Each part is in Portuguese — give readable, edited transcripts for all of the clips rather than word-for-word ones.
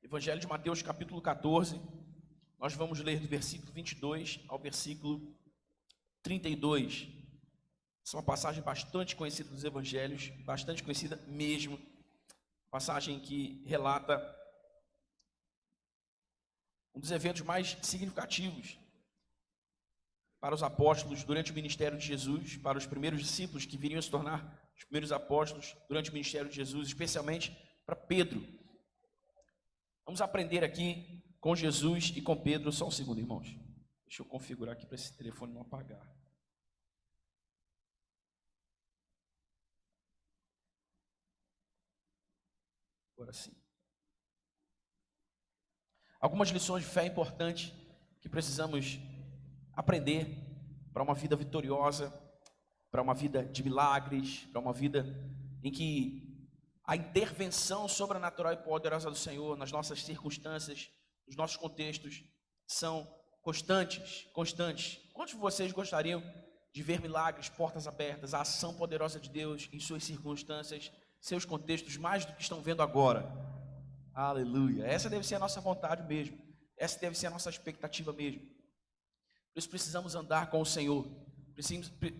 Evangelho de Mateus, capítulo 14, nós vamos ler do versículo 22 ao versículo 32. Essa é uma passagem bastante conhecida dos Evangelhos, bastante conhecida mesmo. Passagem que relata um dos eventos mais significativos para os apóstolos durante o ministério de Jesus, para os primeiros discípulos que viriam se tornar os primeiros apóstolos durante o ministério de Jesus, especialmente para Pedro. Vamos aprender aqui com Jesus e com Pedro. Só um segundo, irmãos. Deixa eu configurar aqui para esse telefone não apagar. Agora sim. Algumas lições de fé importantes que precisamos aprender para uma vida vitoriosa, para uma vida de milagres, para uma vida em que a intervenção sobrenatural e poderosa do Senhor nas nossas circunstâncias, nos nossos contextos, são constantes. Quantos de vocês gostariam de ver milagres, portas abertas, a ação poderosa de Deus em suas circunstâncias, seus contextos, mais do que estão vendo agora? Aleluia! Essa deve ser a nossa vontade mesmo. Essa deve ser a nossa expectativa mesmo. Por isso precisamos andar com o Senhor.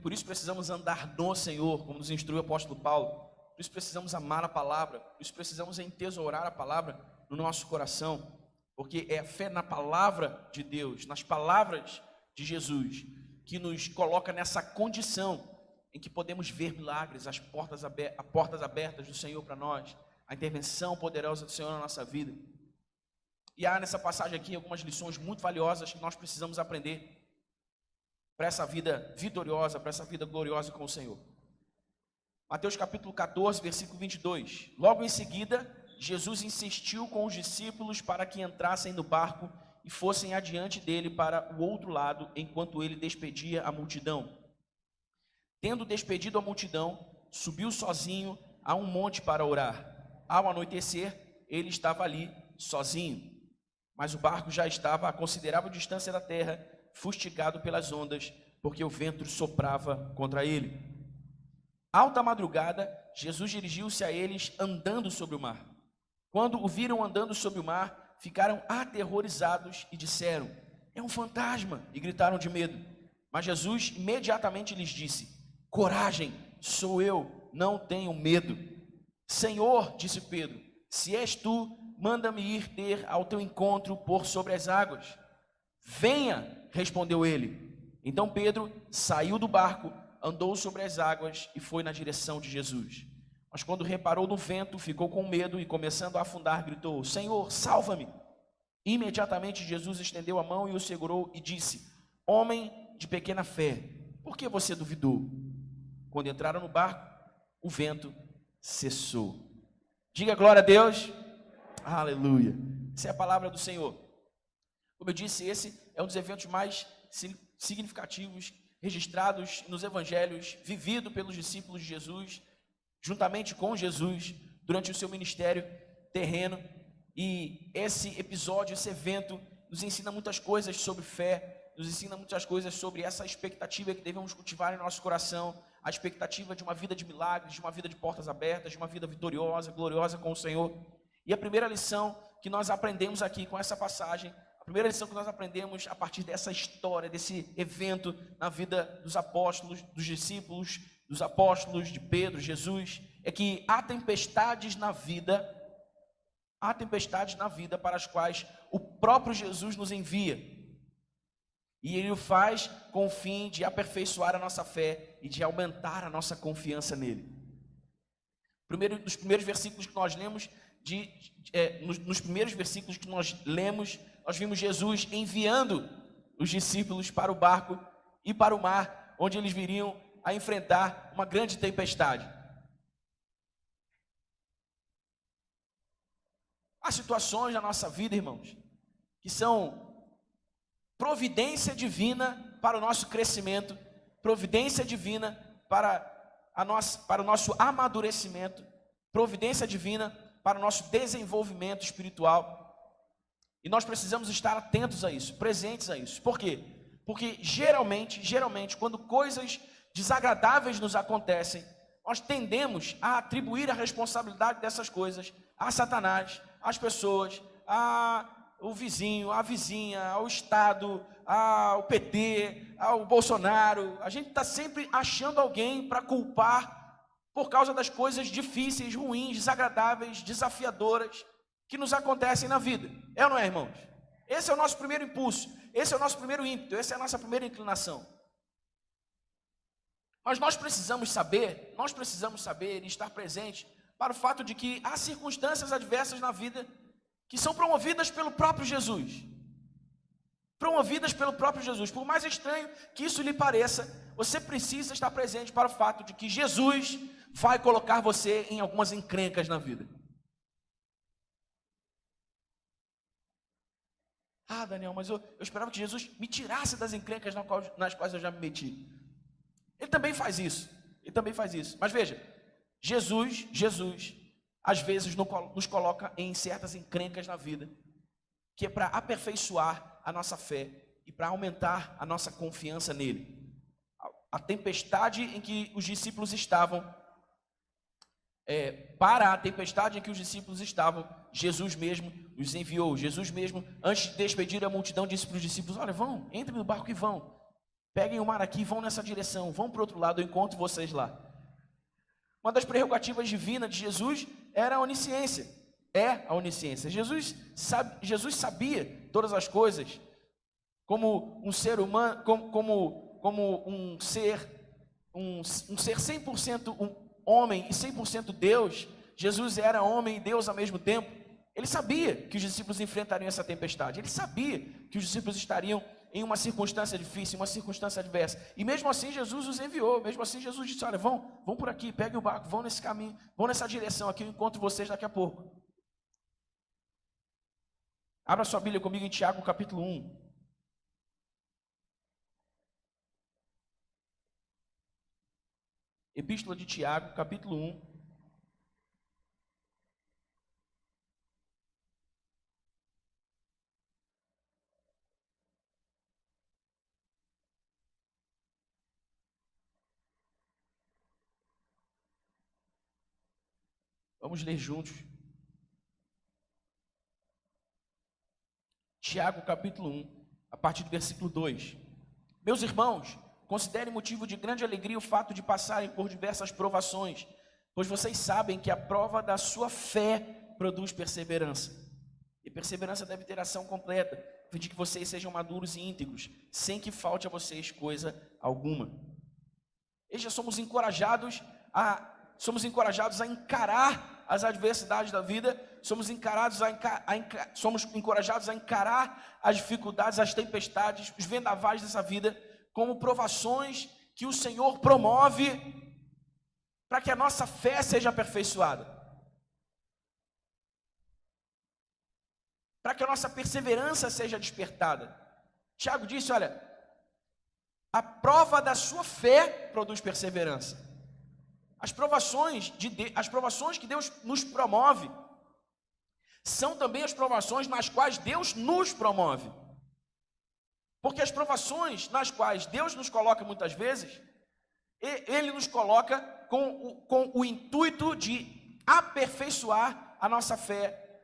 Por isso precisamos andar no Senhor, como nos instrui o apóstolo Paulo. Por isso precisamos amar a palavra. Por isso precisamos entesourar a palavra no nosso coração. Porque é a fé na palavra de Deus, nas palavras de Jesus, que nos coloca nessa condição em que podemos ver milagres, as portas abertas do Senhor para nós, a intervenção poderosa do Senhor na nossa vida. E há nessa passagem aqui algumas lições muito valiosas que nós precisamos aprender para essa vida vitoriosa, para essa vida gloriosa com o Senhor. Mateus capítulo 14, versículo 22. Logo em seguida, Jesus insistiu com os discípulos para que entrassem no barco e fossem adiante dele para o outro lado, enquanto ele despedia a multidão. Tendo despedido a multidão, subiu sozinho a um monte para orar. Ao anoitecer, ele estava ali sozinho, mas o barco já estava a considerável distância da terra, fustigado pelas ondas, porque o vento soprava contra ele. Alta madrugada, Jesus dirigiu-se a eles andando sobre o mar. Quando o viram andando sobre o mar, ficaram aterrorizados e disseram: "É um fantasma!" e gritaram de medo. Mas Jesus imediatamente lhes disse: "Coragem, sou eu, não tenham medo." "Senhor," disse Pedro, "se és tu, manda-me ir ter ao teu encontro por sobre as águas." "Venha," respondeu ele. Então Pedro saiu do barco, andou sobre as águas e foi na direção de Jesus. Mas quando reparou no vento, ficou com medo e, começando a afundar, gritou: "Senhor, salva-me!" Imediatamente Jesus estendeu a mão e o segurou e disse: "Homem de pequena fé, por que você duvidou?" Quando entraram no barco, o vento cessou. Diga glória a Deus. Aleluia. Essa é a palavra do Senhor. Como eu disse, esse é um dos eventos mais significativos registrados nos evangelhos, vivido pelos discípulos de Jesus, juntamente com Jesus, durante o seu ministério terreno. E esse episódio, esse evento, nos ensina muitas coisas sobre fé, nos ensina muitas coisas sobre essa expectativa que devemos cultivar em nosso coração, a expectativa de uma vida de milagres, de uma vida de portas abertas, de uma vida vitoriosa, gloriosa com o Senhor. E a primeira lição que nós aprendemos aqui com essa passagem, a primeira lição que nós aprendemos a partir dessa história, desse evento na vida dos apóstolos, dos discípulos, dos apóstolos, de Pedro, Jesus, é que há tempestades na vida para as quais o próprio Jesus nos envia. E ele o faz com o fim de aperfeiçoar a nossa fé e de aumentar a nossa confiança nele. Nos primeiros versículos que nós lemos, nos primeiros versículos que nós lemos, nós vimos Jesus enviando os discípulos para o barco e para o mar, onde eles viriam a enfrentar uma grande tempestade. Há situações na nossa vida, irmãos, que são providência divina para o nosso crescimento, providência divina para o nosso amadurecimento, providência divina para o nosso desenvolvimento espiritual. E nós precisamos estar atentos a isso, presentes a isso. Por quê? Porque geralmente, quando coisas desagradáveis nos acontecem, nós tendemos a atribuir a responsabilidade dessas coisas a Satanás, às pessoas, o vizinho, a vizinha, ao Estado, ao PT, ao Bolsonaro. A gente está sempre achando alguém para culpar por causa das coisas difíceis, ruins, desagradáveis, desafiadoras que nos acontecem na vida. É ou não é, irmãos? Esse é o nosso primeiro impulso, esse é o nosso primeiro ímpeto, essa é a nossa primeira inclinação. Mas nós precisamos saber e estar presente para o fato de que há circunstâncias adversas na vida que são promovidas pelo próprio Jesus. Promovidas pelo próprio Jesus. Por mais estranho que isso lhe pareça, você precisa estar presente para o fato de que Jesus vai colocar você em algumas encrencas na vida. Ah, Daniel, mas eu esperava que Jesus me tirasse das encrencas nas quais eu já me meti. Ele também faz isso. Mas veja, Jesus, às vezes nos coloca em certas encrencas na vida, que é para aperfeiçoar a nossa fé e para aumentar a nossa confiança nele. A tempestade em que os discípulos estavam, Jesus mesmo os enviou. Jesus mesmo, antes de despedir a multidão, disse para os discípulos: olha, entrem no barco e vão. Peguem o mar aqui, vão nessa direção, vão para o outro lado, eu encontro vocês lá. Uma das prerrogativas divinas de Jesus era a onisciência. É a onisciência. Jesus sabia todas as coisas. Como um ser humano, como um ser 100% homem e 100% Deus. Jesus era homem e Deus ao mesmo tempo. Ele sabia que os discípulos enfrentariam essa tempestade. Ele sabia que os discípulos estariam em uma circunstância difícil, uma circunstância adversa. E mesmo assim Jesus os enviou. Mesmo assim Jesus disse: olha, vão por aqui, peguem o barco, vão nesse caminho, vão nessa direção aqui, eu encontro vocês daqui a pouco. Abra sua Bíblia comigo em Tiago capítulo 1. Epístola de Tiago, capítulo 1. Vamos ler juntos. Tiago, capítulo 1, a partir do versículo 2. Meus irmãos, considerem motivo de grande alegria o fato de passarem por diversas provações, pois vocês sabem que a prova da sua fé produz perseverança. E perseverança deve ter ação completa, a fim de que vocês sejam maduros e íntegros, sem que falte a vocês coisa alguma. E já somos encorajados a encarar as adversidades da vida, somos encorajados a encarar as dificuldades, as tempestades, os vendavais dessa vida, como provações que o Senhor promove para que a nossa fé seja aperfeiçoada, para que a nossa perseverança seja despertada. Tiago disse: olha, a prova da sua fé produz perseverança. As provações que Deus nos promove são também as provações nas quais Deus nos promove. Porque as provações nas quais Deus nos coloca muitas vezes, Ele nos coloca com o intuito de aperfeiçoar a nossa fé,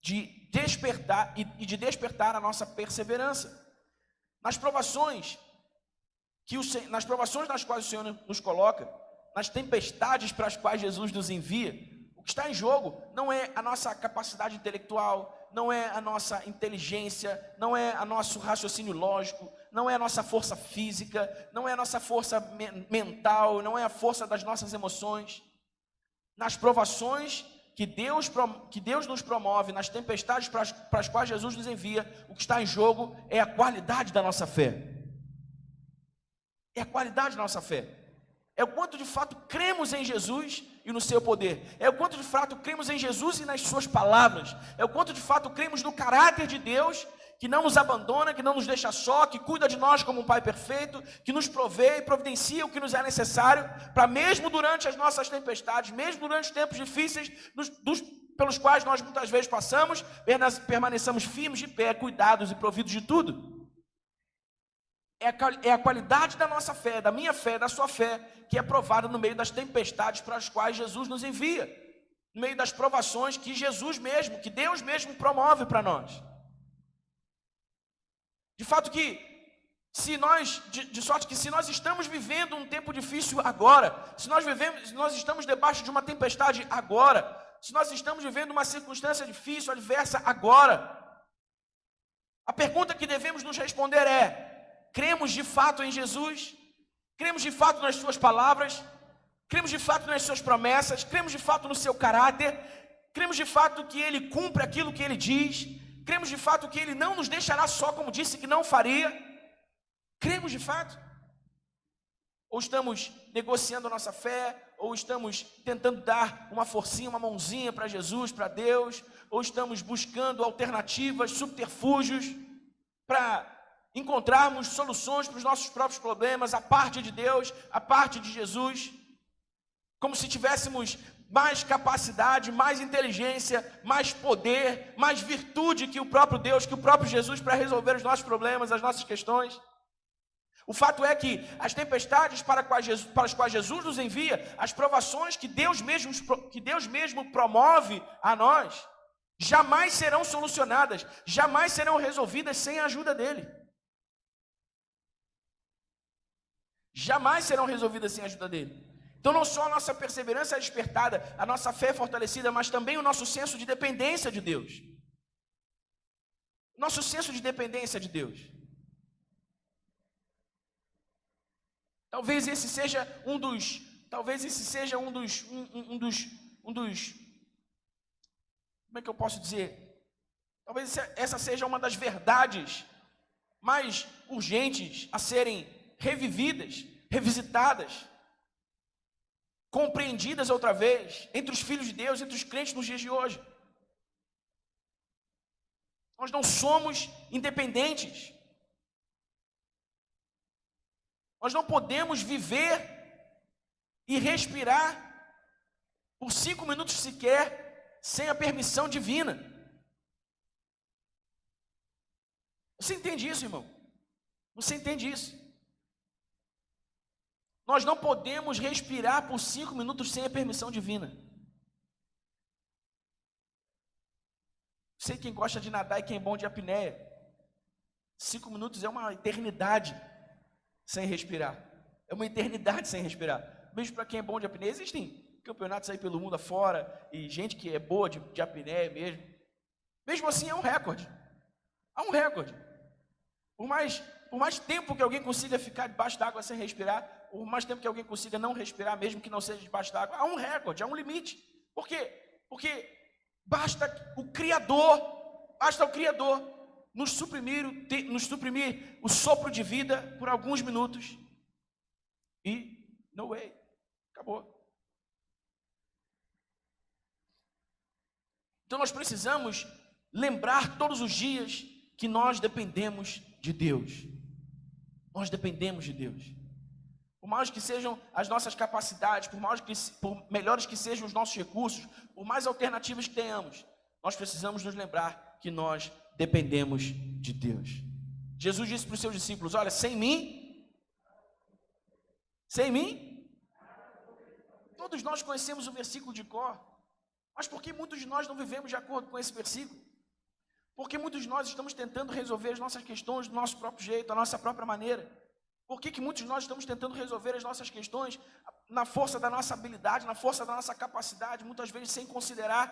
de despertar e de despertar a nossa perseverança. Nas provações nas quais o Senhor nos coloca, nas tempestades para as quais Jesus nos envia, o que está em jogo não é a nossa capacidade intelectual, não é a nossa inteligência, não é o nosso raciocínio lógico, não é a nossa força física, não é a nossa força mental, não é a força das nossas emoções. Nas provações que Deus nos promove, nas tempestades para as quais Jesus nos envia, o que está em jogo é a qualidade da nossa fé. É a qualidade da nossa fé. É o quanto de fato cremos em Jesus e no seu poder. É o quanto de fato cremos em Jesus e nas suas palavras. É o quanto de fato cremos no caráter de Deus, que não nos abandona, que não nos deixa só, que cuida de nós como um Pai perfeito, que nos provê e providencia o que nos é necessário, para mesmo durante as nossas tempestades, mesmo durante os tempos difíceis pelos quais nós muitas vezes passamos, permaneçamos firmes de pé, cuidados e providos de tudo. É a qualidade da nossa fé, da minha fé, da sua fé, que é provada no meio das tempestades para as quais Jesus nos envia. no meio das provações que Jesus mesmo, que Deus mesmo promove para nós. De fato que, de sorte que se nós estamos vivendo um tempo difícil agora, se nós estamos debaixo de uma tempestade agora, se nós estamos vivendo uma circunstância difícil, adversa agora, a pergunta que devemos nos responder é: cremos de fato em Jesus? Cremos de fato nas suas palavras? Cremos de fato nas suas promessas? Cremos de fato no seu caráter? Cremos de fato que Ele cumpre aquilo que Ele diz? Cremos de fato que Ele não nos deixará só como disse que não faria? Cremos de fato? Ou estamos negociando a nossa fé? Ou estamos tentando dar uma forcinha, uma mãozinha para Jesus, para Deus? Ou estamos buscando alternativas, subterfúgios para encontrarmos soluções para os nossos próprios problemas, a parte de Deus, a parte de Jesus? Como se tivéssemos mais capacidade, mais inteligência, mais poder, mais virtude que o próprio Deus, que o próprio Jesus para resolver os nossos problemas, as nossas questões. O fato é que as tempestades para as quais Jesus nos envia, as provações que Deus mesmo promove a nós, jamais serão solucionadas, jamais serão resolvidas sem a ajuda dEle. Jamais serão resolvidas sem a ajuda dEle. Então não só a nossa perseverança é despertada, a nossa fé é fortalecida, mas também o nosso senso de dependência de Deus. Nosso senso de dependência de Deus. Talvez esse seja um dos, como é que eu posso dizer? Talvez essa seja uma das verdades mais urgentes a serem revividas, revisitadas, compreendidas outra vez, entre os filhos de Deus, entre os crentes nos dias de hoje. Nós não somos independentes. Nós não podemos viver e respirar por 5 minutos sequer sem a permissão divina. Você entende isso, irmão? Você entende isso? Nós não podemos respirar por 5 minutos sem a permissão divina. Sei quem gosta de nadar e quem é bom de apneia. 5 minutos é uma eternidade sem respirar. É uma eternidade sem respirar. Mesmo para quem é bom de apneia, existem campeonatos aí pelo mundo afora e gente que é boa de apneia mesmo. Mesmo assim é um recorde. Há um recorde. Por mais tempo que alguém consiga ficar debaixo d'água sem respirar, por mais tempo que alguém consiga não respirar, mesmo que não seja debaixo d'água, há um recorde, há um limite. Por quê? Porque basta o Criador nos suprimir o sopro de vida por alguns minutos e no way, acabou. Então nós precisamos lembrar todos os dias que nós dependemos de Deus. Nós dependemos de Deus. Por mais que sejam as nossas capacidades, por melhores que sejam os nossos recursos, por mais alternativas que tenhamos, nós precisamos nos lembrar que nós dependemos de Deus. Jesus disse para os seus discípulos: olha, sem mim, todos nós conhecemos o versículo de cor, mas por que muitos de nós não vivemos de acordo com esse versículo? Porque muitos de nós estamos tentando resolver as nossas questões do nosso próprio jeito, da nossa própria maneira. Por que muitos de nós estamos tentando resolver as nossas questões na força da nossa habilidade, na força da nossa capacidade, muitas vezes sem considerar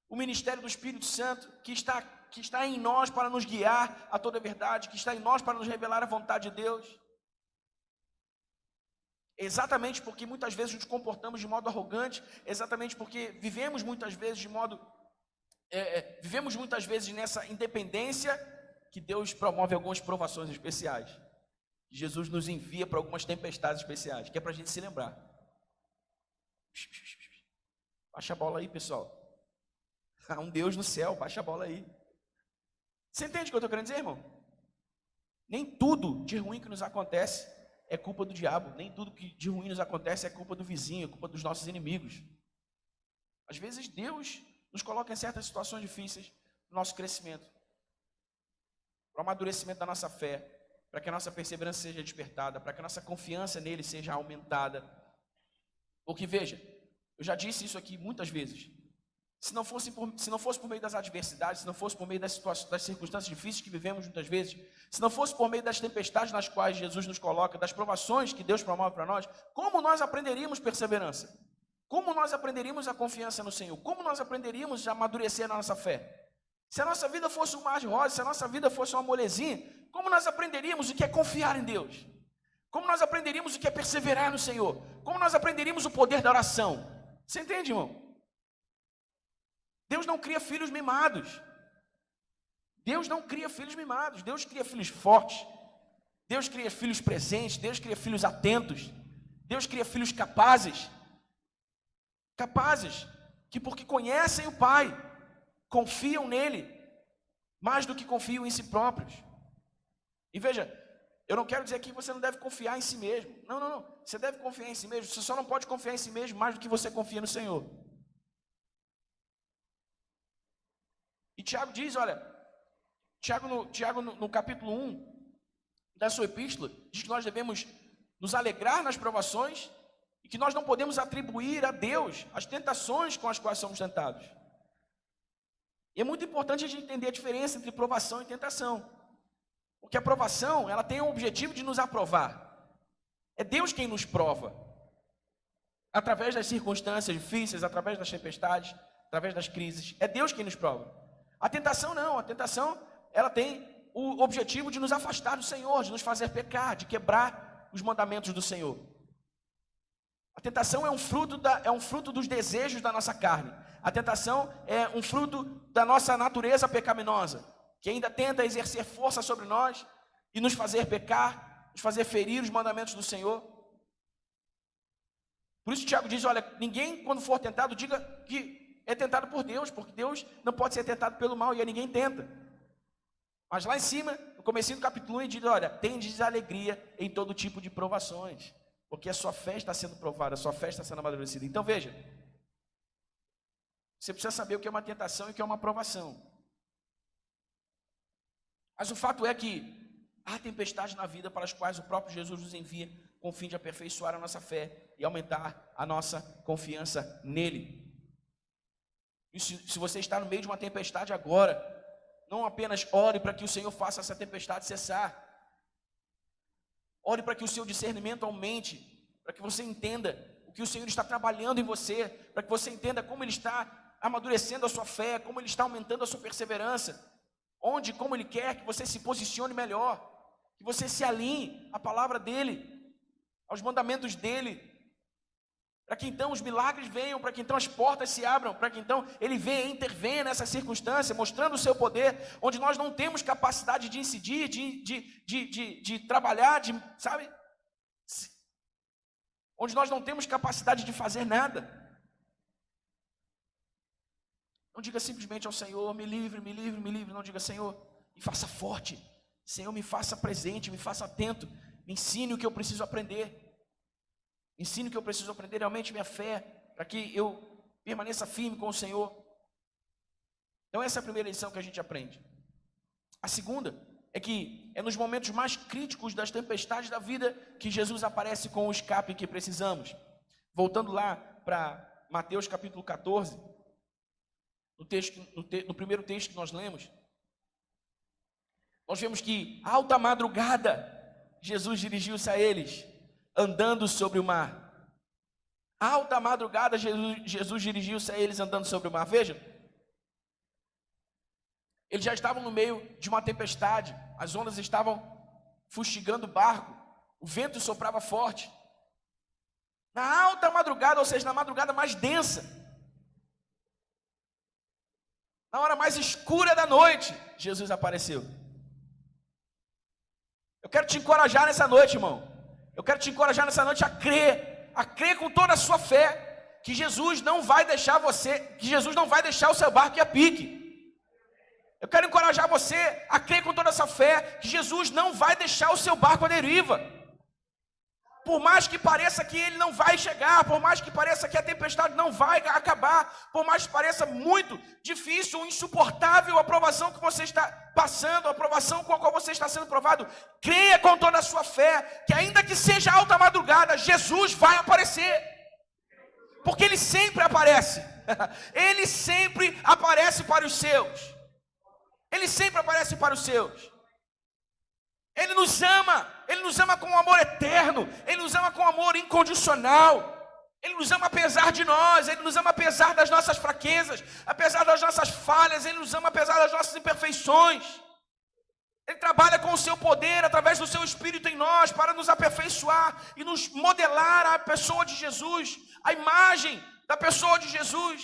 o ministério do Espírito Santo, que está em nós para nos guiar a toda a verdade, que está em nós para nos revelar a vontade de Deus? Exatamente porque muitas vezes nos comportamos de modo arrogante, exatamente porque vivemos muitas vezes nessa independência, que Deus promove algumas provações especiais. Jesus nos envia para algumas tempestades especiais, que é para a gente se lembrar. Baixa a bola aí, pessoal. Há um Deus no céu, baixa a bola aí. Você entende o que eu estou querendo dizer, irmão? Nem tudo de ruim que nos acontece é culpa do diabo. Nem tudo que de ruim nos acontece é culpa do vizinho, é culpa dos nossos inimigos. Às vezes Deus nos coloca em certas situações difíceis no nosso crescimento, para o amadurecimento da nossa fé, para que a nossa perseverança seja despertada, para que a nossa confiança nele seja aumentada. Porque veja, eu já disse isso aqui muitas vezes, se não fosse por meio das adversidades, se não fosse por meio das circunstâncias difíceis que vivemos muitas vezes, se não fosse por meio das tempestades nas quais Jesus nos coloca, das provações que Deus promove para nós, como nós aprenderíamos perseverança? Como nós aprenderíamos a confiança no Senhor? Como nós aprenderíamos a amadurecer na nossa fé? Se a nossa vida fosse um mar de rosas, se a nossa vida fosse uma molezinha, como nós aprenderíamos o que é confiar em Deus? Como nós aprenderíamos o que é perseverar no Senhor? Como nós aprenderíamos o poder da oração? Você entende, irmão? Deus não cria filhos mimados. Deus não cria filhos mimados. Deus cria filhos fortes. Deus cria filhos presentes. Deus cria filhos atentos. Deus cria filhos capazes. Capazes que, porque conhecem o Pai, confiam nele mais do que confiam em si próprios. E veja, eu não quero dizer que você não deve confiar em si mesmo. Não. Você deve confiar em si mesmo. Você só não pode confiar em si mesmo mais do que você confia no Senhor. E Tiago diz, olha, Tiago no capítulo 1 da sua epístola, diz que nós devemos nos alegrar nas provações e que nós não podemos atribuir a Deus as tentações com as quais somos tentados. E é muito importante a gente entender a diferença entre provação e tentação. Porque a provação, ela tem o objetivo de nos aprovar. É Deus quem nos prova. Através das circunstâncias difíceis, através das tempestades, através das crises. É Deus quem nos prova. A tentação não, a tentação ela tem o objetivo de nos afastar do Senhor, de nos fazer pecar, de quebrar os mandamentos do Senhor. A tentação é um fruto dos desejos da nossa carne. A tentação é um fruto da nossa natureza pecaminosa, que ainda tenta exercer força sobre nós e nos fazer pecar, nos fazer ferir os mandamentos do Senhor. Por isso Tiago diz, olha, ninguém quando for tentado diga que é tentado por Deus, porque Deus não pode ser tentado pelo mal e a ninguém tenta. Mas lá em cima, no comecinho do capítulo 1, ele diz, olha, tendes alegria em todo tipo de provações, porque a sua fé está sendo provada, a sua fé está sendo amadurecida. Então veja, você precisa saber o que é uma tentação e o que é uma provação. Mas o fato é que há tempestades na vida para as quais o próprio Jesus nos envia com o fim de aperfeiçoar a nossa fé e aumentar a nossa confiança nele. E se você está no meio de uma tempestade agora, não apenas ore para que o Senhor faça essa tempestade cessar. Ore para que o seu discernimento aumente, para que você entenda o que o Senhor está trabalhando em você, para que você entenda como Ele está amadurecendo a sua fé, como Ele está aumentando a sua perseverança, onde, como Ele quer que você se posicione melhor, que você se alinhe à palavra dEle, aos mandamentos dEle, para que então os milagres venham, para que então as portas se abram, para que então Ele venha e intervenha nessa circunstância, mostrando o seu poder, onde nós não temos capacidade de incidir, de trabalhar, sabe? Onde nós não temos capacidade de fazer nada. Não diga simplesmente ao Senhor, me livre, me livre, me livre. Não diga, Senhor, me faça forte. Senhor, me faça presente, me faça atento. Me ensine o que eu preciso aprender. Ensine o que eu preciso aprender, aumente minha fé, para que eu permaneça firme com o Senhor. Então essa é a primeira lição que a gente aprende. A segunda é que é nos momentos mais críticos das tempestades da vida que Jesus aparece com o escape que precisamos. Voltando lá para Mateus capítulo 14, no primeiro texto que nós lemos, nós vemos que, alta madrugada, Jesus dirigiu-se a eles, andando sobre o mar. Alta madrugada, Jesus dirigiu-se a eles andando sobre o mar. Veja, eles já estavam no meio de uma tempestade, as ondas estavam fustigando o barco, o vento soprava forte. Na alta madrugada, ou seja, na madrugada mais densa, na hora mais escura da noite, Jesus apareceu. Eu quero te encorajar nessa noite, irmão. Eu quero te encorajar nessa noite a crer com toda a sua fé, que Jesus não vai deixar o seu barco ir a pique. Eu quero encorajar você a crer com toda essa fé, que Jesus não vai deixar o seu barco à deriva. Por mais que pareça que ele não vai chegar, por mais que pareça que a tempestade não vai acabar, por mais que pareça muito difícil ou insuportável a provação que você está passando, a provação com a qual você está sendo provado, creia com toda a sua fé, que ainda que seja alta madrugada, Jesus vai aparecer. Porque Ele sempre aparece. Ele sempre aparece para os seus. Ele sempre aparece para os seus. Ele nos ama com um amor eterno, Ele nos ama com um amor incondicional. Ele nos ama apesar de nós, Ele nos ama apesar das nossas fraquezas, apesar das nossas falhas, Ele nos ama apesar das nossas imperfeições. Ele trabalha com o seu poder, através do seu Espírito em nós, para nos aperfeiçoar e nos modelar a pessoa de Jesus, a imagem da pessoa de Jesus.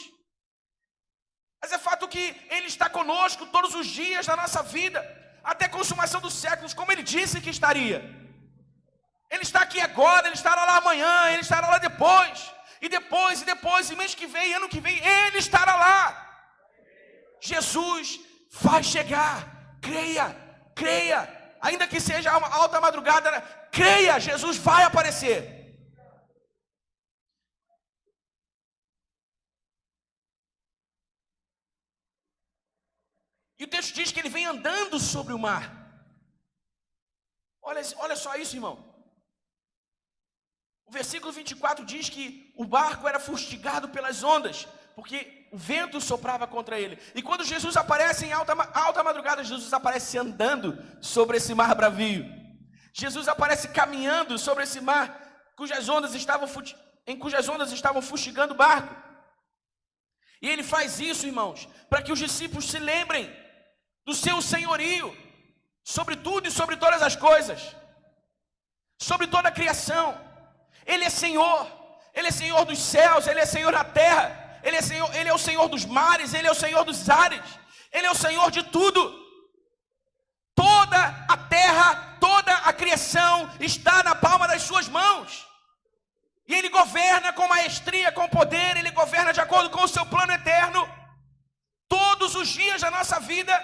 Mas é fato que Ele está conosco todos os dias da nossa vida, até a consumação dos séculos, como Ele disse que estaria. Ele está aqui agora, Ele estará lá amanhã, Ele estará lá depois, e mês que vem, ano que vem, Ele estará lá. Jesus vai chegar, creia, ainda que seja uma alta madrugada, creia, Jesus vai aparecer. E o texto diz que Ele vem andando sobre o mar. Olha só isso, irmão. O versículo 24 diz que o barco era fustigado pelas ondas, porque o vento soprava contra ele. E quando Jesus aparece em alta madrugada, Jesus aparece andando sobre esse mar bravio. Jesus aparece caminhando sobre esse mar, cujas ondas estavam fustigando o barco. E Ele faz isso, irmãos, para que os discípulos se lembrem do seu senhorio sobre tudo e sobre todas as coisas, sobre toda a criação. Ele é Senhor dos céus, Ele é Senhor da terra, Ele é o Senhor dos mares, Ele é o Senhor dos ares, Ele é o Senhor de tudo. Toda a terra, toda a criação está na palma das suas mãos. E Ele governa com maestria, com poder, Ele governa de acordo com o seu plano eterno, todos os dias da nossa vida,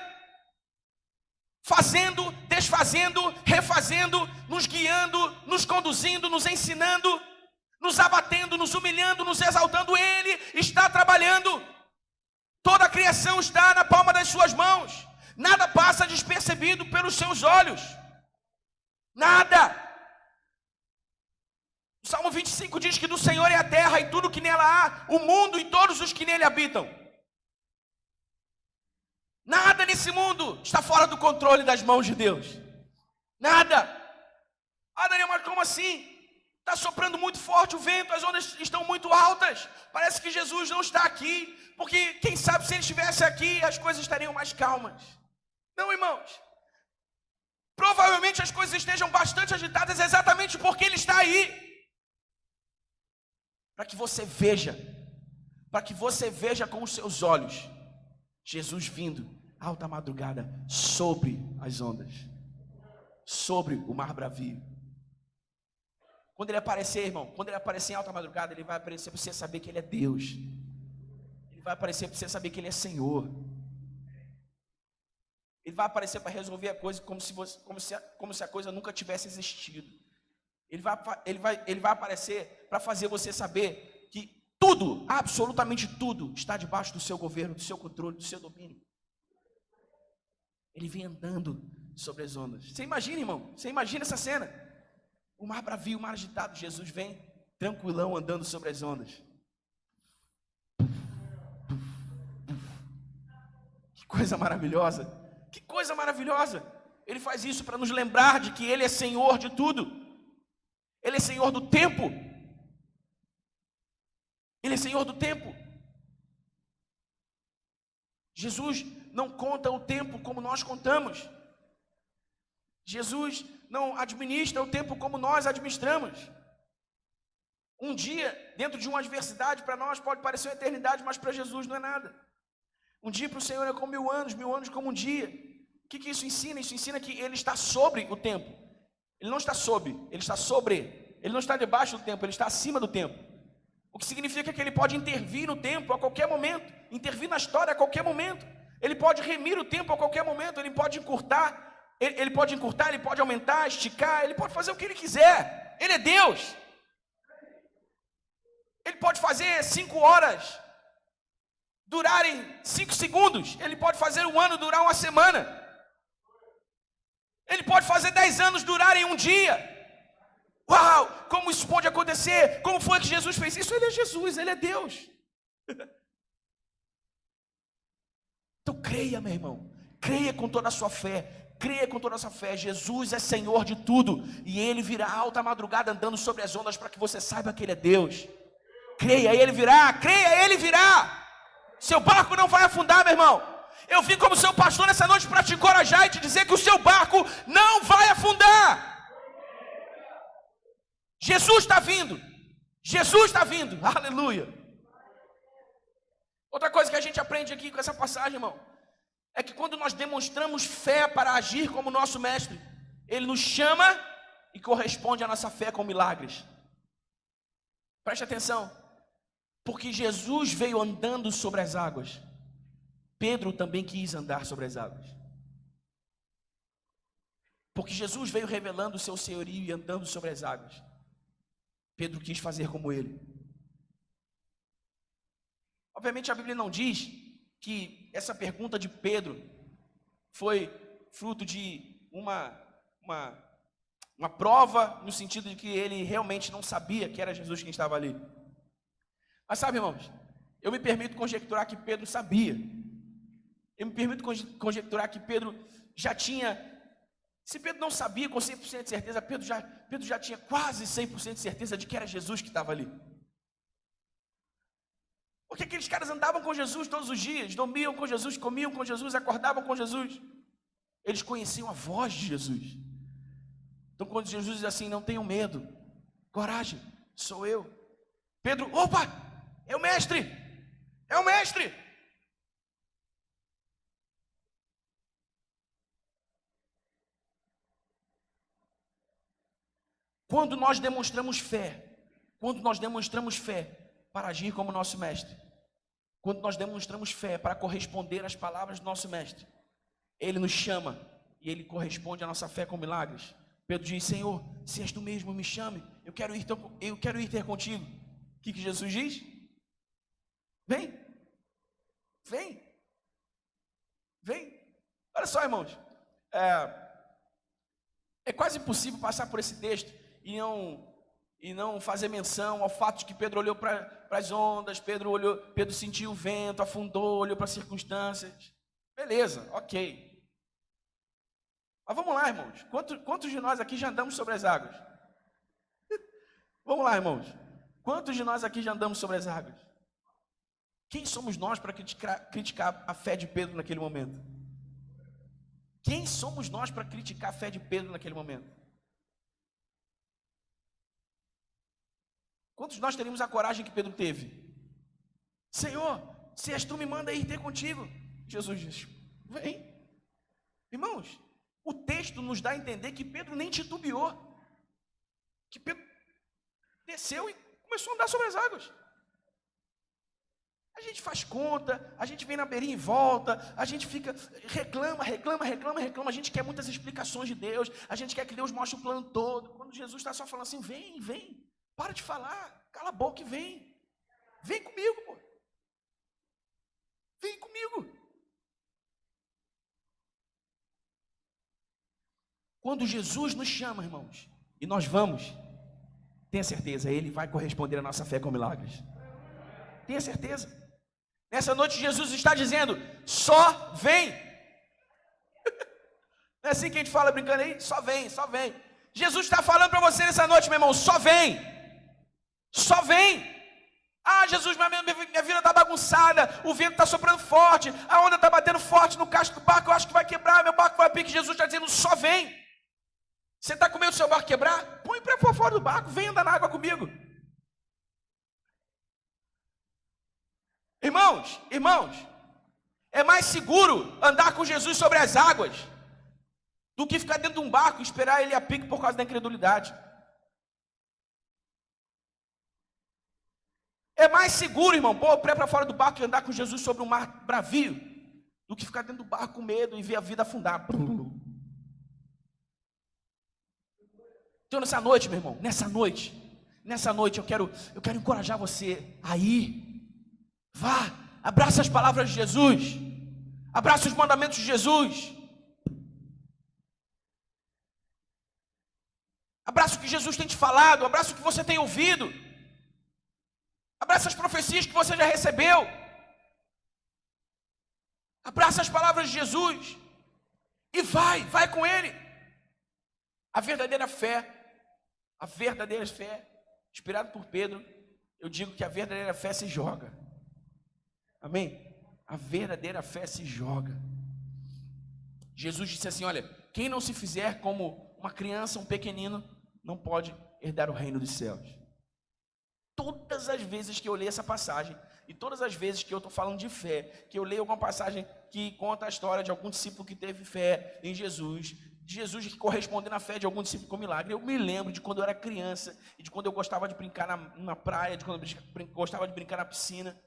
fazendo, desfazendo, refazendo, nos guiando, nos conduzindo, nos ensinando, nos abatendo, nos humilhando, nos exaltando. Ele está trabalhando. Toda a criação está na palma das suas mãos. Nada passa despercebido pelos seus olhos. Nada. O Salmo 25 diz que do Senhor é a terra e tudo que nela há, o mundo e todos os que nele habitam. Nada nesse mundo está fora do controle das mãos de Deus. Nada. Ah, Daniel, mas como assim? Está soprando muito forte o vento, as ondas estão muito altas. Parece que Jesus não está aqui, porque quem sabe se Ele estivesse aqui, as coisas estariam mais calmas. Não, irmãos. Provavelmente as coisas estejam bastante agitadas exatamente porque Ele está aí. Para que você veja com os seus olhos Jesus vindo alta madrugada sobre as ondas, sobre o mar bravio. Quando Ele aparecer, irmão, quando Ele aparecer em alta madrugada, Ele vai aparecer para você saber que Ele é Deus. Ele vai aparecer para você saber que Ele é Senhor. Ele vai aparecer para resolver a coisa como se a coisa nunca tivesse existido. Ele vai aparecer para fazer você saber que tudo, absolutamente tudo, está debaixo do seu governo, do seu controle, do seu domínio. Ele vem andando sobre as ondas. Você imagina, irmão? Você imagina essa cena? O mar bravio, o mar agitado. Jesus vem tranquilão andando sobre as ondas. Que coisa maravilhosa. Que coisa maravilhosa. Ele faz isso para nos lembrar de que Ele é Senhor de tudo. Ele é Senhor do tempo. Ele é Senhor do tempo. Jesus não conta o tempo como nós contamos. Jesus não administra o tempo como nós administramos. Um dia, dentro de uma adversidade, para nós pode parecer uma eternidade, mas para Jesus não é nada. Um dia para o Senhor é como 1000 anos como um dia. O que isso ensina? Isso ensina que Ele está sobre o tempo. Ele não está sob, Ele está sobre. Ele não está debaixo do tempo, Ele está acima do tempo. O que significa que Ele pode intervir no tempo a qualquer momento, intervir na história a qualquer momento. Ele pode remir o tempo a qualquer momento, Ele pode encurtar, Ele pode aumentar, esticar, Ele pode fazer o que Ele quiser. Ele é Deus. Ele pode fazer 5 horas durarem 5 segundos. Ele pode fazer um ano durar uma semana. Ele pode fazer 10 anos durarem um dia. Uau, como isso pode acontecer? Como foi que Jesus fez isso? Ele é Jesus, Ele é Deus. Então creia, meu irmão, creia com toda a sua fé, creia com toda a sua fé. Jesus é Senhor de tudo, e Ele virá alta madrugada andando sobre as ondas, para que você saiba que Ele é Deus. Creia, Ele virá, creia, Ele virá. Seu barco não vai afundar, meu irmão. Eu vim como seu pastor nessa noite para te encorajar e te dizer que o seu barco não vai afundar. Jesus está vindo, Jesus está vindo, aleluia. Outra coisa que a gente aprende aqui com essa passagem, irmão, é que quando nós demonstramos fé para agir como nosso mestre, Ele nos chama e corresponde à nossa fé com milagres. Preste atenção, porque Jesus veio andando sobre as águas, Pedro também quis andar sobre as águas. Porque Jesus veio revelando o seu senhorio e andando sobre as águas, Pedro quis fazer como ele. Obviamente a Bíblia não diz que essa pergunta de Pedro foi fruto de uma prova, no sentido de que ele realmente não sabia que era Jesus quem estava ali. Mas sabe, irmãos, eu me permito conjecturar que Pedro sabia. Eu me permito conjecturar que Pedro já tinha... Se Pedro não sabia com 100% de certeza, Pedro já tinha quase 100% de certeza de que era Jesus que estava ali. Porque aqueles caras andavam com Jesus todos os dias, dormiam com Jesus, comiam com Jesus, acordavam com Jesus. Eles conheciam a voz de Jesus. Então quando Jesus diz assim, não tenham medo, coragem, sou eu. Pedro, opa, é o mestre, é o mestre. Quando nós demonstramos fé para agir como nosso mestre, quando nós demonstramos fé para corresponder às palavras do nosso mestre, Ele nos chama e Ele corresponde à nossa fé com milagres. Pedro diz, Senhor, se és tu mesmo, me chame, eu quero ir ter contigo. O que Jesus diz? Vem, vem, vem. Olha só, irmãos, é quase impossível passar por esse texto e não fazer menção ao fato de que Pedro olhou para as ondas, Pedro sentiu o vento, afundou, olhou para as circunstâncias. Beleza, ok. Mas vamos lá, irmãos. Quantos de nós aqui já andamos sobre as águas? Vamos lá, irmãos. Quantos de nós aqui já andamos sobre as águas? Quem somos nós para criticar a fé de Pedro naquele momento? Quem somos nós para criticar a fé de Pedro naquele momento? Quantos de nós teríamos a coragem que Pedro teve? Senhor, se és tu, me manda ir ter contigo. Jesus diz, vem. Irmãos, o texto nos dá a entender que Pedro nem titubeou. Que Pedro desceu e começou a andar sobre as águas. A gente faz conta, a gente vem na beirinha e volta, a gente fica, reclama, a gente quer muitas explicações de Deus, a gente quer que Deus mostre o plano todo, quando Jesus está só falando assim, vem, para de falar, cala a boca e vem comigo, pô, vem comigo. Quando Jesus nos chama, irmãos, e nós vamos, tenha certeza, Ele vai corresponder à nossa fé com milagres, tenha certeza. Nessa noite Jesus está dizendo, só vem. Não é assim que a gente fala brincando aí? Só vem. Jesus está falando para você nessa noite, meu irmão, só vem. Ah, Jesus, minha vida está bagunçada, o vento está soprando forte, a onda está batendo forte no casco do barco, eu acho que vai quebrar, meu barco vai a pique. Jesus está dizendo, só vem. Você está com medo do seu barco quebrar? Põe para fora do barco, vem andar na água comigo. Irmãos, é mais seguro andar com Jesus sobre as águas do que ficar dentro de um barco e esperar ele a pique por causa da incredulidade. É mais seguro, irmão, pôr o pé para fora do barco e andar com Jesus sobre um mar bravio do que ficar dentro do barco com medo e ver a vida afundar. Então nessa noite, meu irmão, nessa noite eu quero encorajar você a ir. Vá, abraça as palavras de Jesus, abraça os mandamentos de Jesus. Abraça o que Jesus tem te falado, abraça o que você tem ouvido. Abraça as profecias que você já recebeu. Abraça as palavras de Jesus. E vai com Ele. A verdadeira fé, inspirado por Pedro, eu digo que a verdadeira fé se joga. Amém? A verdadeira fé se joga. Jesus disse assim, olha, quem não se fizer como uma criança, um pequenino, não pode herdar o reino dos céus. Todas as vezes que eu leio essa passagem, e todas as vezes que eu estou falando de fé, que eu leio alguma passagem que conta a história de algum discípulo que teve fé em Jesus, de Jesus correspondendo à fé de algum discípulo com milagre, eu me lembro de quando eu era criança, e de quando eu gostava de brincar na praia, de quando eu gostava de brincar na piscina.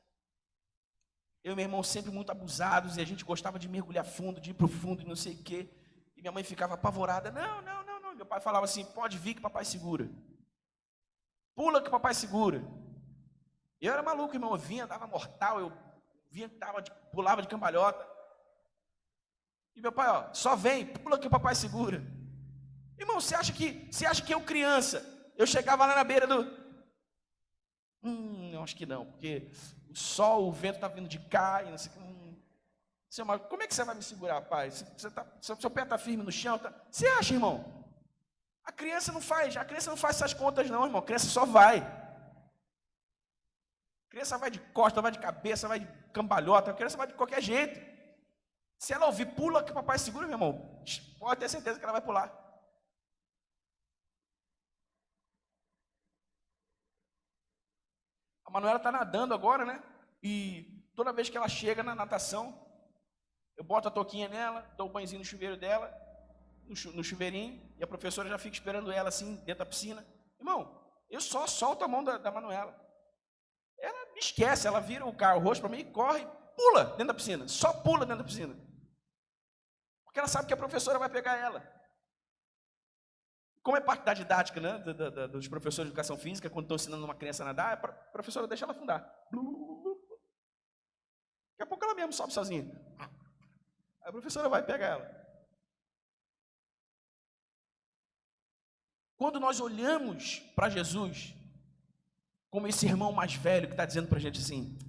Eu e meu irmão sempre muito abusados, e a gente gostava de mergulhar fundo, de ir para o fundo e não sei o quê. E minha mãe ficava apavorada, não. Meu pai falava assim, pode vir que papai segura. Pula que papai segura. Eu era maluco, irmão, eu vinha, dava mortal, eu vinha, pulava de cambalhota. E meu pai, ó, só vem, pula que o papai segura. Irmão, você acha que eu criança, eu chegava lá na beira do... eu acho que não, porque o sol, o vento está vindo de cá, e não sei o que. Mas como é que você vai me segurar, pai? Seu pé está firme no chão? Tá... Você acha, irmão? A criança não faz essas contas não, irmão. A criança só vai. A criança vai de costa, vai de cabeça, vai de cambalhota. A criança vai de qualquer jeito. Se ela ouvir, pula que o papai segura, meu irmão, pode ter certeza que ela vai pular. A Manuela está nadando agora, né? E toda vez que ela chega na natação, eu boto a touquinha nela, dou o banhozinho no chuveiro dela, no chuveirinho, e a professora já fica esperando ela assim, dentro da piscina. Irmão, eu só solto a mão da Manuela. Ela me esquece, ela vira o rosto para mim e corre, pula dentro da piscina, só pula dentro da piscina. Porque ela sabe que a professora vai pegar ela. Como é parte da didática, né, dos professores de educação física, quando estão ensinando uma criança a nadar, a professora deixa ela afundar. Daqui a pouco ela mesmo sobe sozinha. A professora vai pegar ela. Quando nós olhamos para Jesus, como esse irmão mais velho que está dizendo para a gente assim,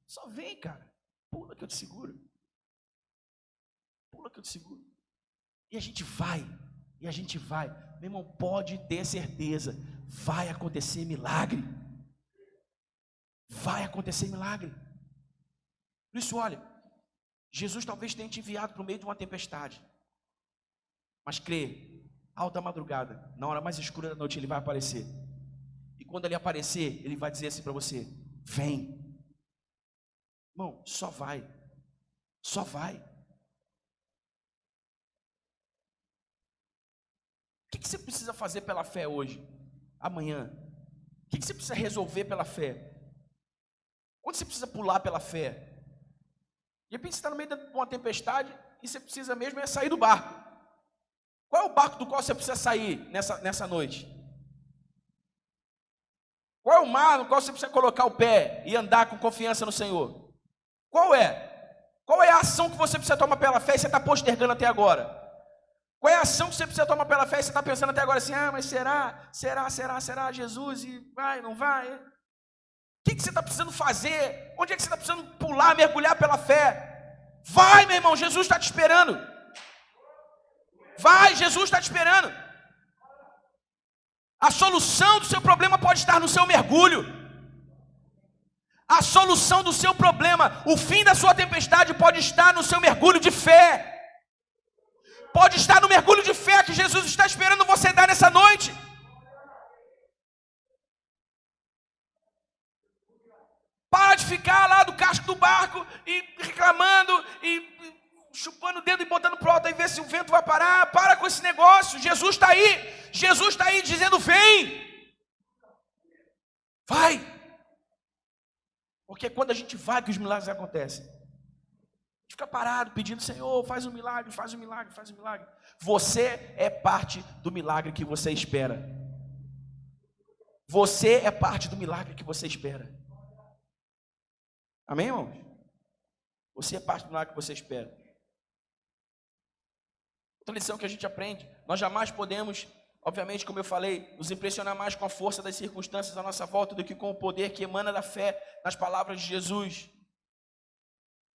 só vem, cara, pula que eu te seguro. Pula que eu te seguro. E a gente vai. Meu irmão, pode ter certeza, vai acontecer milagre. Vai acontecer milagre. Por isso, olha, Jesus talvez tenha te enviado para o meio de uma tempestade. Mas crê, alta madrugada, na hora mais escura da noite, ele vai aparecer. E quando ele aparecer, ele vai dizer assim para você, vem. Irmão, só vai. Só vai. O que você precisa fazer pela fé hoje? Amanhã? O que você precisa resolver pela fé? Onde você precisa pular pela fé? De repente você está no meio de uma tempestade e você precisa mesmo é sair do barco. Qual é o barco do qual você precisa sair nessa noite? Qual é o mar no qual você precisa colocar o pé e andar com confiança no Senhor? Qual é? Qual é a ação que você precisa tomar pela fé e você está postergando até agora? Qual é a ação que você precisa tomar pela fé e você está pensando até agora assim, mas será, Jesus, e vai, não vai? O que você está precisando fazer? Onde é que você está precisando pular, mergulhar pela fé? Vai, meu irmão, Jesus está te esperando. Vai, Jesus está te esperando. A solução do seu problema pode estar no seu mergulho. A solução do seu problema, o fim da sua tempestade pode estar no seu mergulho de fé. Pode estar no mergulho de fé que Jesus está esperando você dar nessa noite. Para de ficar lá do casco do barco e reclamando e chupando o dedo e botando pro alto e ver se o vento vai parar. Para com esse negócio. Jesus está aí. Jesus está aí dizendo, vem. Vai. Porque é quando a gente vai que os milagres acontecem. A gente fica parado pedindo, Senhor, faz um milagre, faz um milagre, faz um milagre. Você é parte do milagre que você espera. Você é parte do milagre que você espera. Amém, irmãos? Você é parte do milagre que você espera. Outra lição que a gente aprende, nós jamais podemos obviamente, como eu falei, nos impressiona mais com a força das circunstâncias à nossa volta do que com o poder que emana da fé nas palavras de Jesus.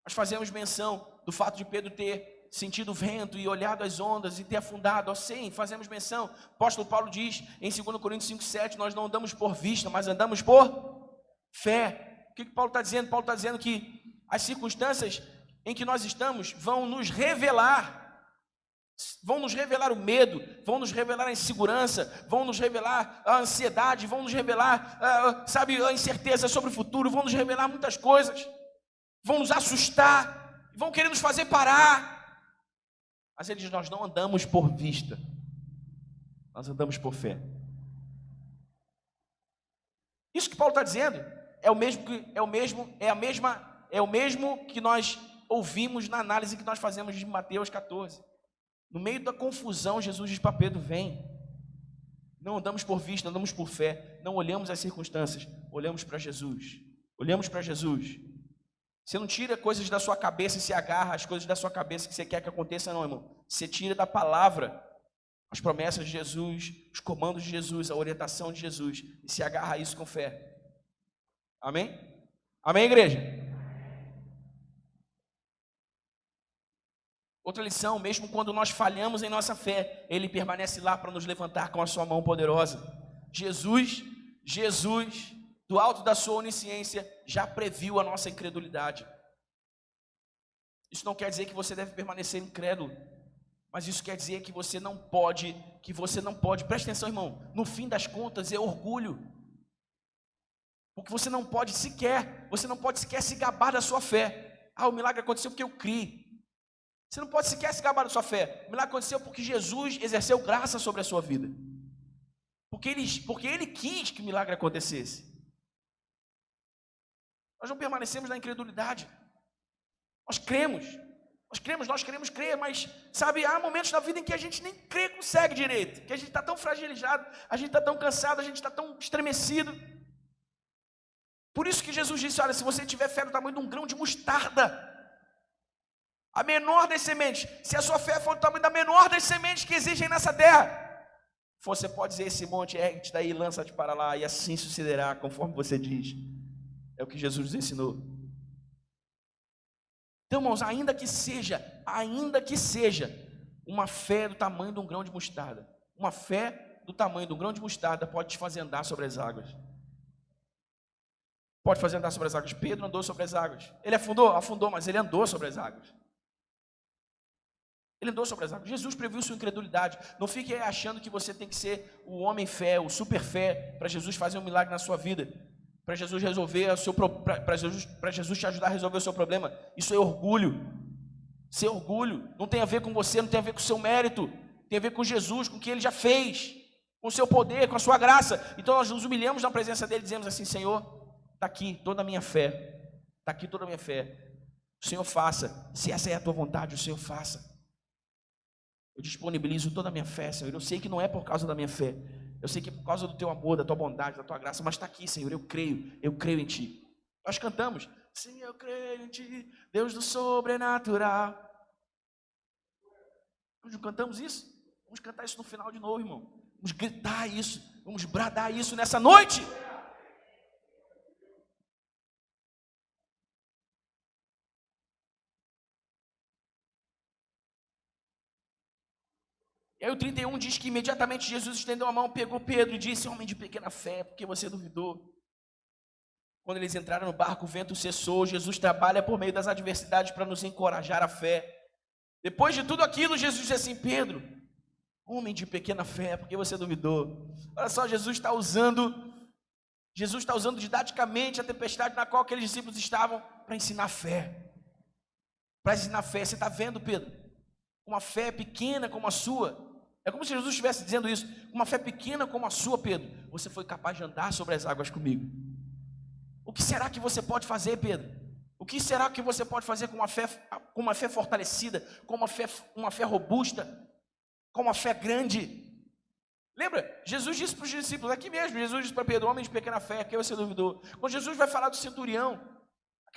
Nós fazemos menção do fato de Pedro ter sentido o vento e olhado as ondas e ter afundado. Sim, fazemos menção. O apóstolo Paulo diz em 2 Coríntios 5,7, nós não andamos por vista, mas andamos por fé. O que Paulo está dizendo? Paulo está dizendo que as circunstâncias em que nós estamos vão nos revelar o medo, vão nos revelar a insegurança, vão nos revelar a ansiedade, vão nos revelar, a incerteza sobre o futuro, vão nos revelar muitas coisas, vão nos assustar, vão querer nos fazer parar. Mas ele diz, nós não andamos por vista, nós andamos por fé. Isso que Paulo está dizendo é o mesmo que nós ouvimos na análise que nós fazemos de Mateus 14. No meio da confusão, Jesus diz para Pedro, vem. Não andamos por vista, andamos por fé. Não olhamos as circunstâncias, olhamos para Jesus. Olhamos para Jesus. Você não tira coisas da sua cabeça e se agarra às coisas da sua cabeça que você quer que aconteça, não, irmão. Você tira da palavra as promessas de Jesus, os comandos de Jesus, a orientação de Jesus, e se agarra a isso com fé. Amém? Amém, igreja? Outra lição, mesmo quando nós falhamos em nossa fé, Ele permanece lá para nos levantar com a sua mão poderosa. Jesus, do alto da sua onisciência, já previu a nossa incredulidade. Isso não quer dizer que você deve permanecer incrédulo, mas isso quer dizer que você não pode, presta atenção, irmão, no fim das contas é orgulho. Porque você não pode sequer se gabar da sua fé. O milagre aconteceu porque eu criei. Você não pode sequer se gabar da sua fé. O milagre aconteceu porque Jesus exerceu graça sobre a sua vida. Porque ele quis que o milagre acontecesse. Nós não permanecemos na incredulidade. Nós queremos crer, mas sabe, há momentos na vida em que a gente nem crer consegue direito. Que a gente está tão fragilizado, a gente está tão cansado, a gente está tão estremecido. Por isso que Jesus disse, olha, se você tiver fé do tamanho de um grão de mostarda, a menor das sementes, se a sua fé for do tamanho da menor das sementes que existem nessa terra, você pode dizer esse monte, ergue-te daí, lança-te para lá, e assim sucederá, conforme você diz. É o que Jesus nos ensinou. Então, irmãos, ainda que seja uma fé do tamanho de um grão de mostarda, uma fé do tamanho de um grão de mostarda pode te fazer andar sobre as águas. Pode fazer andar sobre as águas. Pedro andou sobre as águas. Ele afundou, mas ele andou sobre as águas. Ele andou sobre as águas. Jesus previu sua incredulidade. Não fique achando que você tem que ser o homem fé, o super fé, para Jesus fazer um milagre na sua vida, para Jesus resolver para Jesus te ajudar a resolver o seu problema. Isso é orgulho. Isso é orgulho. Não tem a ver com você, não tem a ver com o seu mérito. Tem a ver com Jesus, com o que Ele já fez, com o seu poder, com a sua graça. Então nós nos humilhamos na presença dEle, dizemos assim, Senhor, está aqui toda a minha fé. Está aqui toda a minha fé. O Senhor faça. Se essa é a tua vontade, o Senhor faça. Eu disponibilizo toda a minha fé, Senhor. Eu sei que não é por causa da minha fé. Eu sei que é por causa do teu amor, da tua bondade, da tua graça. Mas está aqui, Senhor. Eu creio em Ti. Nós cantamos. Sim, eu creio em Ti, Deus do sobrenatural. Nós não cantamos isso? Vamos cantar isso no final de novo, irmão. Vamos gritar isso. Vamos bradar isso nessa noite. E aí o 31 diz que imediatamente Jesus estendeu a mão, pegou Pedro e disse, homem de pequena fé, por que você duvidou? Quando eles entraram no barco, o vento cessou. Jesus trabalha por meio das adversidades para nos encorajar a fé. Depois de tudo aquilo, Jesus disse assim, Pedro, homem de pequena fé, por que você duvidou? Olha só, Jesus está usando didaticamente a tempestade na qual aqueles discípulos estavam para ensinar fé. Para ensinar fé. Você está vendo, Pedro? Uma fé pequena como a sua. É como se Jesus estivesse dizendo isso. Uma fé pequena como a sua, Pedro, você foi capaz de andar sobre as águas comigo. O que será que você pode fazer, Pedro? O que será que você pode fazer com uma fé fortalecida, com uma fé robusta, com uma fé grande? Lembra? Jesus disse para os discípulos, aqui mesmo, Jesus disse para Pedro, homem de pequena fé, que você duvidou. Quando Jesus vai falar do centurião,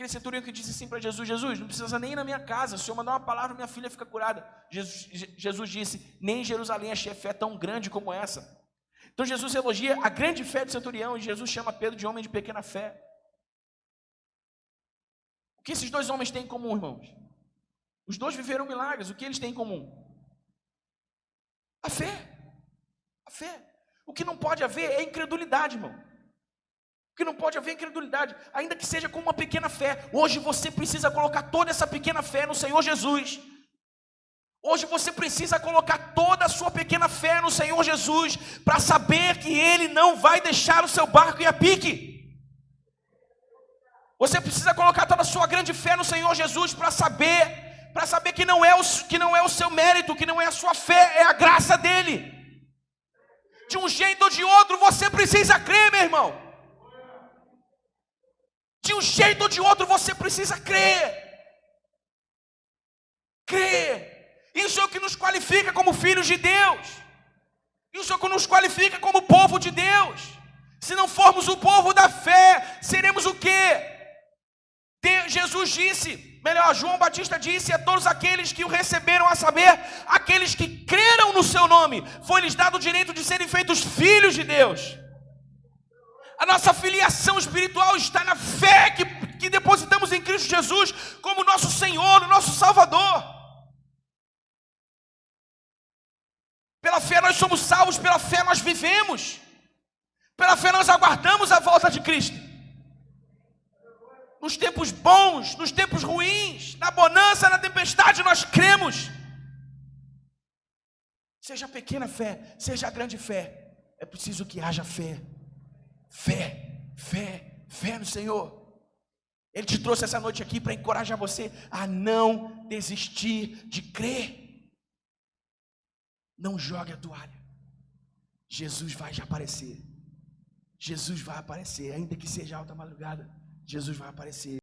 Aquele centurião que disse assim para Jesus: Jesus, não precisa nem ir na minha casa, se o Senhor mandar uma palavra, minha filha fica curada. Jesus disse: nem em Jerusalém achei fé tão grande como essa. Então Jesus elogia a grande fé do centurião, e Jesus chama Pedro de homem de pequena fé. O que esses dois homens têm em comum, irmãos? Os dois viveram milagres. O que eles têm em comum? A fé. A fé. O que não pode haver é incredulidade, irmão. O que não pode haver é incredulidade, ainda que seja com uma pequena fé. Hoje você precisa colocar toda essa pequena fé no Senhor Jesus. Hoje você precisa colocar toda a sua pequena fé no Senhor Jesus, para saber que Ele não vai deixar o seu barco ir a pique. Você precisa colocar toda a sua grande fé no Senhor Jesus, para saber que não é o seu mérito, que não é a sua fé, é a graça dEle. De um jeito ou de outro você precisa crer, meu irmão. De um jeito ou de outro você precisa crer. Crer. Isso é o que nos qualifica como filhos de Deus. Isso é o que nos qualifica como povo de Deus. Se não formos o povo da fé, seremos o quê? Jesus disse, João Batista disse a todos aqueles que o receberam, a saber, aqueles que creram no seu nome, foi-lhes dado o direito de serem feitos filhos de Deus. A nossa filiação espiritual está na fé que depositamos em Cristo Jesus como nosso Senhor, nosso Salvador. Pela fé nós somos salvos, pela fé nós vivemos, pela fé nós aguardamos a volta de Cristo. Nos tempos bons, nos tempos ruins, na bonança, na tempestade, nós cremos. Seja a pequena fé, seja a grande fé, é preciso que haja fé. Fé no Senhor. Ele te trouxe essa noite aqui para encorajar você a não desistir de crer. Não jogue a toalha. Jesus vai já aparecer. Jesus vai aparecer, ainda que seja alta madrugada. Jesus vai aparecer.